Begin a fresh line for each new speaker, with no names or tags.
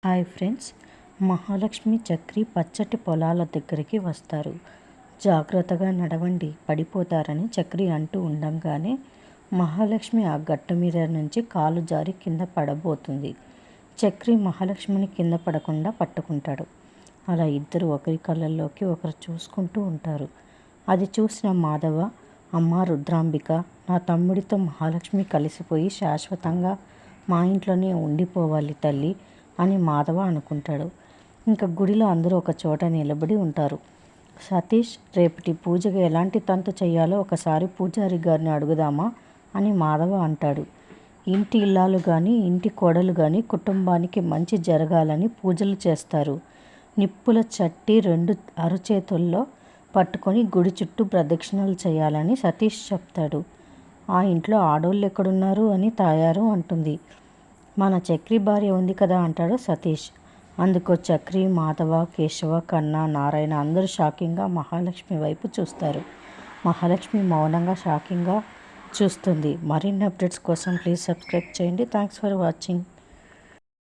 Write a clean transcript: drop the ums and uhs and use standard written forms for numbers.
Hi friends, Mahalakshmi Chakri పచ్చటి పొలాల దగ్గరికి వస్తారు. జాగ్రత్తగా నడవండి, పడిపోతారని చక్రి అంటూ ఉండంగానే మహాలక్ష్మి ఆ గట్టు మీద నుంచి కాలు జారి కింద పడబోతుంది. చక్రి మహాలక్ష్మిని కింద పడకుండా పట్టుకుంటాడు. అలా ఇద్దరు ఒకరి కళ్ళల్లోకి ఒకరు చూసుకుంటూ ఉంటారు. అది చూసిన మాధవ, అమ్మ రుద్రాంబిక, నా తమ్ముడితో మహాలక్ష్మి కలిసిపోయి శాశ్వతంగా మా ఇంట్లోనే ఉండిపోవాలి తల్లి అని మాధవ అనుకుంటాడు. ఇంకా గుడిలో అందరూ ఒక చోట నిలబడి ఉంటారు. సతీష్, రేపటి పూజకు ఎలాంటి తంతు చేయాలో ఒకసారి పూజారి గారిని అడుగుదామా అని మాధవ అంటాడు. ఇంటి ఇల్లాలు కానీ ఇంటి కోడలు కానీ కుటుంబానికి మంచి జరగాలని పూజలు చేస్తారు. నిప్పుల చట్టి 2 అరచేతుల్లో పట్టుకొని గుడి చుట్టూ ప్రదక్షిణలు చేయాలని సతీష్ చెప్తాడు. ఆ ఇంట్లో ఆడోళ్ళు ఎక్కడున్నారు అని తాయారు అంటుంది. మన చక్రి భార్య ఉంది కదా అంటాడు సతీష్. అందుకో చక్రి, మాధవ, కేశవ, కన్నా, నారాయణ అందరూ షాకింగ్గా మహాలక్ష్మి వైపు చూస్తారు. మహాలక్ష్మి మౌనంగా షాకింగ్గా చూస్తుంది. మరిన్ని అప్డేట్స్ కోసం ప్లీజ్ సబ్స్క్రైబ్ చేయండి. Thanks for watching.